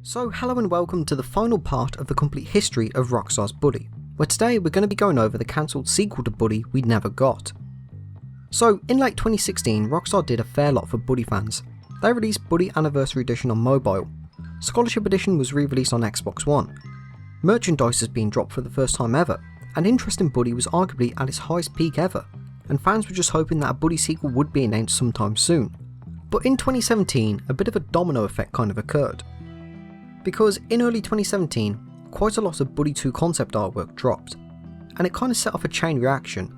So hello and welcome to the final part of the complete history of Rockstar's Buddy, where today we're going to be going over the cancelled sequel to Buddy we never got. So in late 2016, Rockstar did a fair lot for Buddy fans. They released Buddy Anniversary Edition on mobile, Scholarship Edition was re-released on Xbox One, merchandise has been dropped for the first time ever, and interest in Buddy was arguably at its highest peak ever, and fans were just hoping that a Buddy sequel would be announced sometime soon. But in 2017, a bit of a domino effect kind of occurred. Because in early 2017, quite a lot of Buddy 2 concept artwork dropped, and it kind of set off a chain reaction,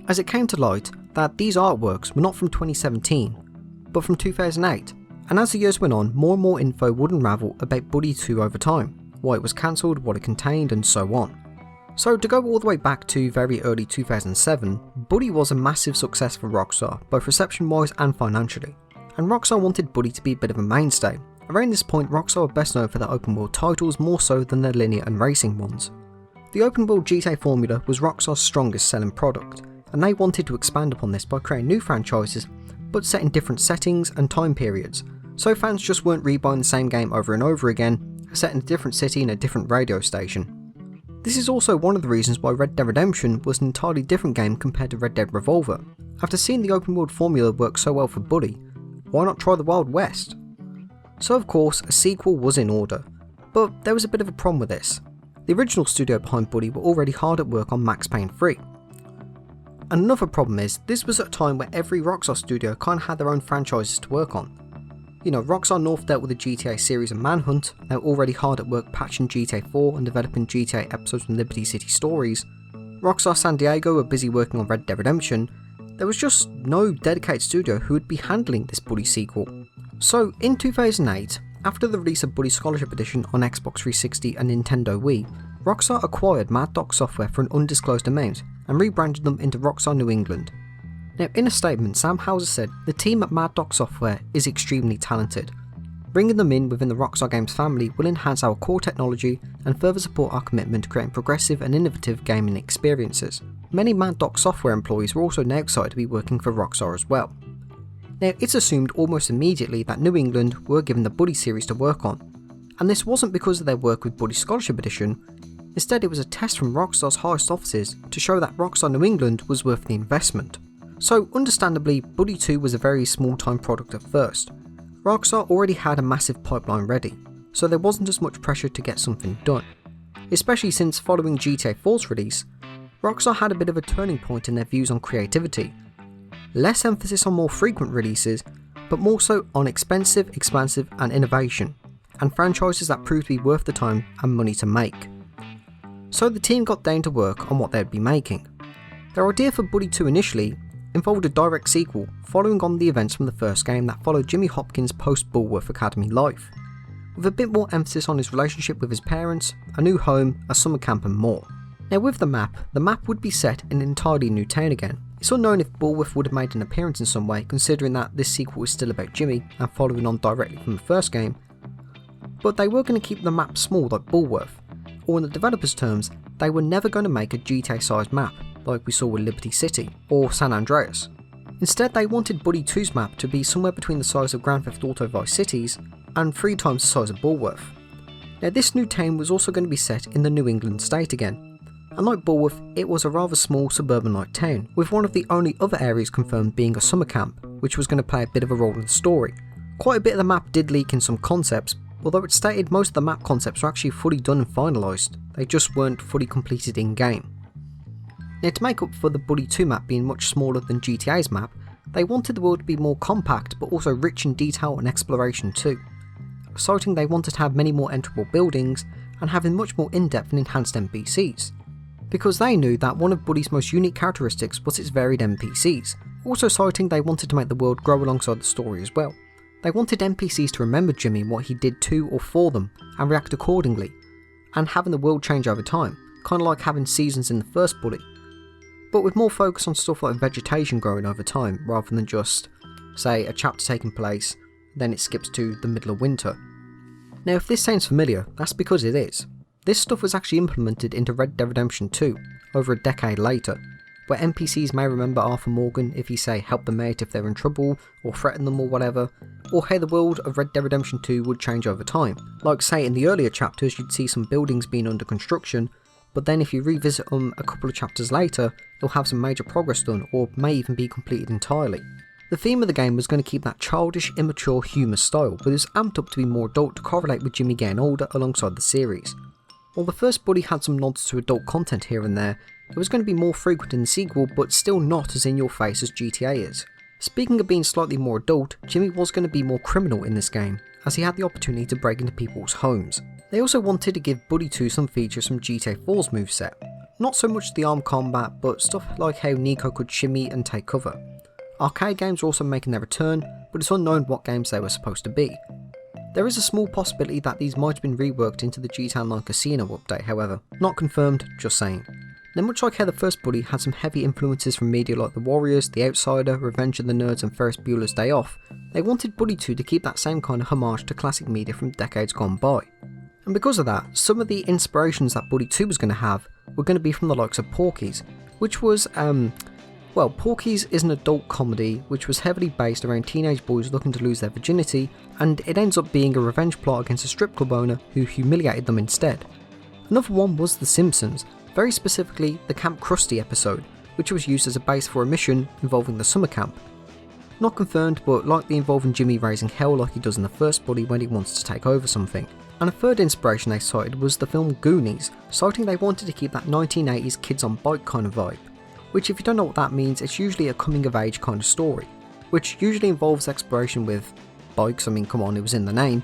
as it came to light that these artworks were not from 2017, but from 2008, and as the years went on, more and more info would unravel about Buddy 2 over time, why it was cancelled, what it contained, and so on. So to go all the way back to very early 2007, Buddy was a massive success for Rockstar, both reception wise and financially, and Rockstar wanted Buddy to be a bit of a mainstay. Around this point, Rockstar were best known for their open world titles more so than their linear and racing ones. The open world GTA formula was Rockstar's strongest selling product, and they wanted to expand upon this by creating new franchises, but set in different settings and time periods, so fans just weren't rebuying the same game over and over again, set in a different city and a different radio station. This is also one of the reasons why Red Dead Redemption was an entirely different game compared to Red Dead Revolver. After seeing the open world formula work so well for Buddy, why not try the Wild West? So of course, a sequel was in order, but there was a bit of a problem with this. The original studio behind Buddy were already hard at work on Max Payne 3. And another problem is, this was at a time where every Rockstar studio kind of had their own franchises to work on. You know, Rockstar North dealt with the GTA series and Manhunt, they were already hard at work patching GTA 4 and developing GTA episodes from Liberty City Stories. Rockstar San Diego were busy working on Red Dead Redemption. There was just no dedicated studio who would be handling this Buddy sequel. So in 2008, after the release of Buddy Scholarship Edition on Xbox 360 and Nintendo Wii, Rockstar acquired Mad Dog Software for an undisclosed amount and rebranded them into Rockstar New England. Now in a statement, Sam Houser said, "The team at Mad Dog Software is extremely talented. Bringing them in within the Rockstar Games family will enhance our core technology and further support our commitment to creating progressive and innovative gaming experiences." Many Mad Dog Software employees were also now excited to be working for Rockstar as well. Now it's assumed almost immediately that New England were given the Buddy series to work on, and this wasn't because of their work with Buddy Scholarship Edition. Instead, it was a test from Rockstar's highest offices to show that Rockstar New England was worth the investment. So understandably, Buddy 2 was a very small time product at first. Rockstar already had a massive pipeline ready, so there wasn't as much pressure to get something done. Especially since following GTA 4's release, Rockstar had a bit of a turning point in their views on creativity. Less emphasis on more frequent releases, but more so on expensive, expansive and innovation, and franchises that proved to be worth the time and money to make. So the team got down to work on what they'd be making. Their idea for Buddy 2 initially involved a direct sequel following on the events from the first game that followed Jimmy Hopkins' post-Bulworth Academy life, with a bit more emphasis on his relationship with his parents, a new home, a summer camp and more. Now with the map would be set in an entirely new town again. It's unknown if Bulworth would have made an appearance in some way, considering that this sequel is still about Jimmy and following on directly from the first game, but they were going to keep the map small like Bulworth, or in the developers' terms, they were never going to make a GTA sized map like we saw with Liberty City or San Andreas. Instead, they wanted Buddy 2's map to be somewhere between the size of Grand Theft Auto Vice City's and 3 times the size of Bulworth. Now this new town was also going to be set in the New England state again. Unlike Bulworth, it was a rather small suburban-like town, with one of the only other areas confirmed being a summer camp, which was going to play a bit of a role in the story. Quite a bit of the map did leak in some concepts, although it's stated most of the map concepts were actually fully done and finalised, they just weren't fully completed in-game. Now to make up for the Buddy 2 map being much smaller than GTA's map, they wanted the world to be more compact but also rich in detail and exploration too, citing they wanted to have many more enterable buildings and having much more in-depth and enhanced NPCs. Because they knew that one of Buddy's most unique characteristics was its varied NPCs, also citing they wanted to make the world grow alongside the story as well. They wanted NPCs to remember Jimmy and what he did to or for them and react accordingly, and having the world change over time, kind of like having seasons in the first Buddy, but with more focus on stuff like vegetation growing over time rather than just, say, a chapter taking place, then it skips to the middle of winter. Now if this sounds familiar, that's because it is. This stuff was actually implemented into Red Dead Redemption 2, over a decade later, where NPCs may remember Arthur Morgan if he say help them out if they're in trouble, or threaten them or whatever, or how the world of Red Dead Redemption 2 would change over time. Like say in the earlier chapters you'd see some buildings being under construction, but then if you revisit them a couple of chapters later, you'll have some major progress done, or may even be completed entirely. The theme of the game was going to keep that childish, immature humour style, but it was amped up to be more adult to correlate with Jimmy getting older alongside the series. While the first Buddy had some nods to adult content here and there, it was going to be more frequent in the sequel, but still not as in your face as GTA is. Speaking of being slightly more adult, Jimmy was going to be more criminal in this game, as he had the opportunity to break into people's homes. They also wanted to give Buddy 2 some features from GTA 4's moveset. Not so much the armed combat, but stuff like how Nico could shimmy and take cover. Arcade games were also making their return, but it's unknown what games they were supposed to be. There is a small possibility that these might have been reworked into the GTA Online Casino update however, not confirmed, just saying. Now much like how the first Buddy had some heavy influences from media like The Warriors, The Outsider, Revenge of the Nerds and Ferris Bueller's Day Off, they wanted Buddy 2 to keep that same kind of homage to classic media from decades gone by. And because of that, some of the inspirations that Buddy 2 was going to have were going to be from the likes of Porky's, which was, well, Porky's is an adult comedy which was heavily based around teenage boys looking to lose their virginity, and it ends up being a revenge plot against a strip club owner who humiliated them instead. Another one was The Simpsons, very specifically the Camp Krusty episode, which was used as a base for a mission involving the summer camp. Not confirmed, but likely involving Jimmy raising hell like he does in the first Buddy when he wants to take over something. And a third inspiration they cited was the film Goonies, citing they wanted to keep that 1980s kids on bike kind of vibe. Which if you don't know what that means, it's usually a coming of age kind of story, which usually involves exploration with bikes, I mean come on, it was in the name,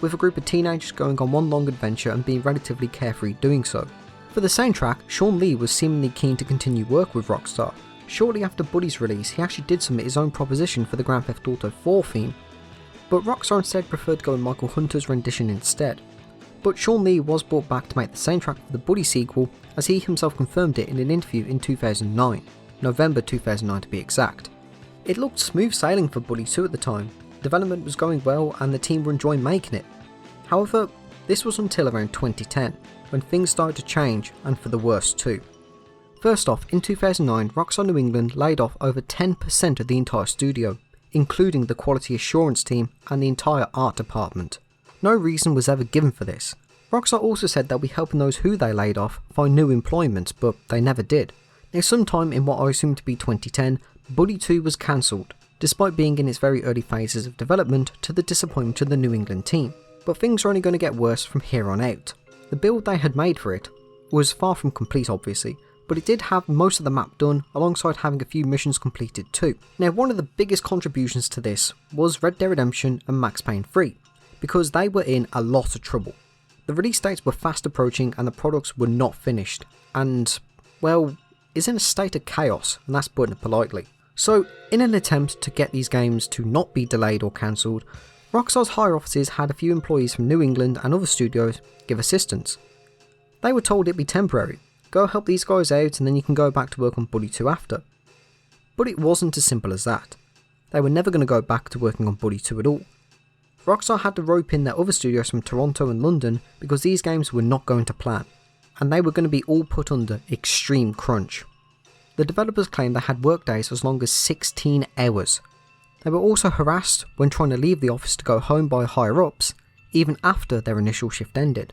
with a group of teenagers going on one long adventure and being relatively carefree doing so. For the soundtrack, Sean Lee was seemingly keen to continue work with Rockstar. Shortly after Buddy's release, he actually did submit his own proposition for the Grand Theft Auto 4 theme, but Rockstar instead preferred going Michael Hunter's rendition instead. But Sean Lee was brought back to make the soundtrack for the Buddy sequel, as he himself confirmed it in an interview in 2009, November 2009 to be exact. It looked smooth sailing for Buddy 2 at the time, development was going well and the team were enjoying making it. However, this was until around 2010, when things started to change, and for the worse too. First off, in 2009, Rockstar New England laid off over 10% of the entire studio, including the quality assurance team and the entire art department. No reason was ever given for this. Rockstar also said they'll be helping those who they laid off find new employment, but they never did. Now sometime in what I assume to be 2010, Buddy 2 was cancelled, despite being in its very early phases of development to the disappointment of the New England team. But things are only going to get worse from here on out. The build they had made for it was far from complete obviously, but it did have most of the map done alongside having a few missions completed too. Now one of the biggest contributions to this was Red Dead Redemption and Max Payne 3, because they were in a lot of trouble. The release dates were fast approaching and the products were not finished, and, well, is in a state of chaos, and that's putting it politely. So, in an attempt to get these games to not be delayed or cancelled, Rockstar's higher offices had a few employees from New England and other studios give assistance. They were told it'd be temporary, go help these guys out and then you can go back to work on Buddy 2 after. But it wasn't as simple as that. They were never going to go back to working on Buddy 2 at all. Rockstar had to rope in their other studios from Toronto and London because these games were not going to plan, and they were going to be all put under extreme crunch. The developers claimed they had workdays as long as 16 hours. They were also harassed when trying to leave the office to go home by higher ups, even after their initial shift ended.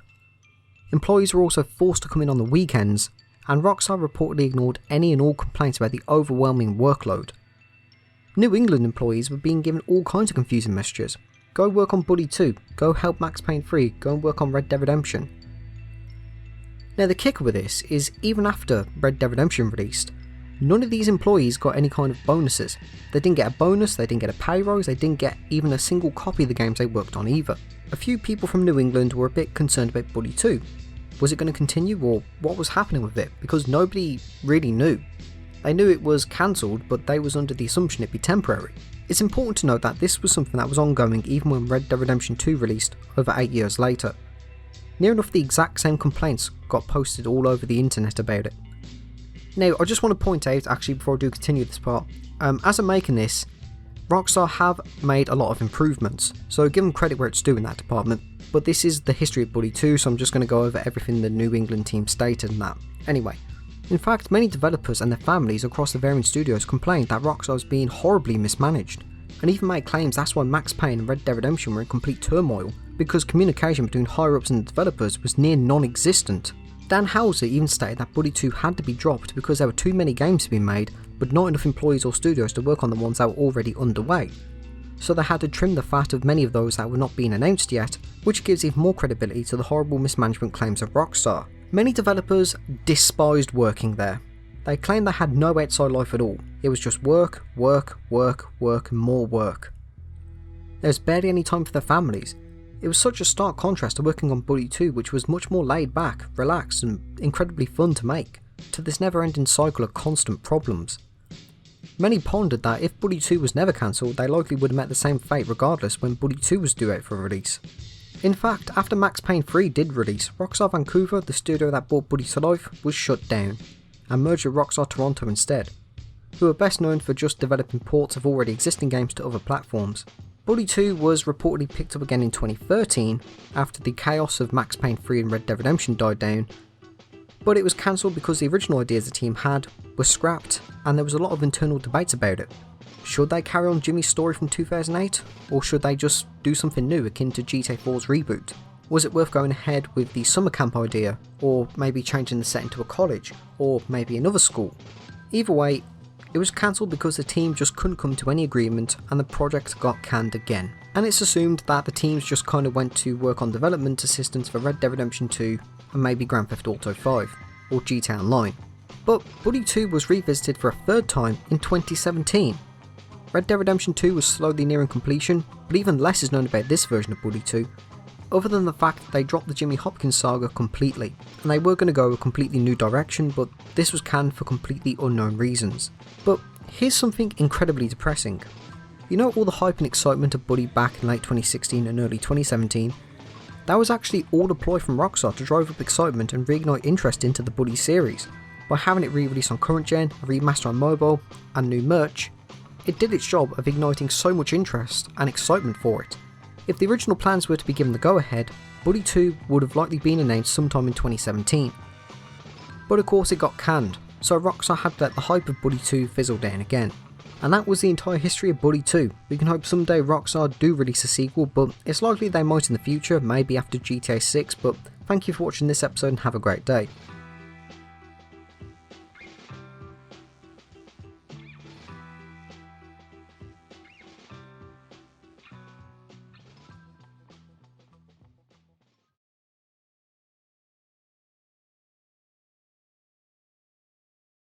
Employees were also forced to come in on the weekends, and Rockstar reportedly ignored any and all complaints about the overwhelming workload. New England employees were being given all kinds of confusing messages. Go work on Buddy 2, go help Max Payne 3, go and work on Red Dead Redemption. Now the kicker with this is even after Red Dead Redemption released, none of these employees got any kind of bonuses. They didn't get a bonus, they didn't get a pay rise, they didn't get even a single copy of the games they worked on either. A few people from New England were a bit concerned about Buddy 2. Was it going to continue or what was happening with it? Because nobody really knew. They knew it was cancelled, but they was under the assumption it'd be temporary. It's important to note that this was something that was ongoing even when Red Dead Redemption 2 released over 8 years later. Near enough the exact same complaints got posted all over the internet about it. Now I just want to point out, actually before I do continue this part, as I'm making this, Rockstar have made a lot of improvements, so give them credit where it's due in that department, but this is the history of Buddy 2, so I'm just going to go over everything the New England team stated and that. Anyway, in fact many developers and their families across the varying studios complained that Rockstar was being horribly mismanaged, and and even made claims that's why Max Payne and Red Dead Redemption were in complete turmoil, because communication between higher-ups and the developers was near non-existent. Dan Houser even stated that Buddy 2 had to be dropped because there were too many games to be made, but not enough employees or studios to work on the ones that were already underway. So they had to trim the fat of many of those that were not being announced yet, which gives even more credibility to the horrible mismanagement claims of Rockstar. Many developers despised working there. They claimed they had no outside life at all. It was just work, work, work, work, and more work. There was barely any time for their families. It was such a stark contrast to working on Buddy 2, which was much more laid back, relaxed, and incredibly fun to make, to this never-ending cycle of constant problems. Many pondered that if Buddy 2 was never cancelled, they likely would have met the same fate regardless when Buddy 2 was due out for release. In fact, after Max Payne 3 did release, Rockstar Vancouver, the studio that brought Buddy to life, was shut down, and merged with Rockstar Toronto instead, who are best known for just developing ports of already existing games to other platforms. Buddy 2 was reportedly picked up again in 2013, after the chaos of Max Payne 3 and Red Dead Redemption died down, but it was cancelled because the original ideas the team had were scrapped, and there was a lot of internal debates about it. Should they carry on Jimmy's story from 2008, or should they just do something new akin to GTA 4's reboot? Was it worth going ahead with the summer camp idea, or maybe changing the setting to a college, or maybe another school? Either way, it was cancelled because the team just couldn't come to any agreement and the project got canned again. And it's assumed that the teams just kind of went to work on development assistance for Red Dead Redemption 2 and maybe Grand Theft Auto 5, or GTA Online. But Buddy 2 was revisited for a third time in 2017. Red Dead Redemption 2 was slowly nearing completion, but even less is known about this version of Buddy 2, other than the fact that they dropped the Jimmy Hopkins saga completely, and they were going to go a completely new direction, but this was canned for completely unknown reasons. But here's something incredibly depressing. You know all the hype and excitement of Buddy back in late 2016 and early 2017? That was actually all a ploy from Rockstar to drive up excitement and reignite interest into the Buddy series. By having it re-released on current gen, a remaster on mobile, and new merch, it did its job of igniting so much interest and excitement for it. If the original plans were to be given the go-ahead, Buddy 2 would have likely been announced sometime in 2017. But of course it got canned, so Rockstar had to let the hype of Buddy 2 fizzle down again. And that was the entire history of Buddy 2. We can hope someday Rockstar do release a sequel, but it's likely they might in the future, maybe after GTA 6, but thank you for watching this episode and have a great day.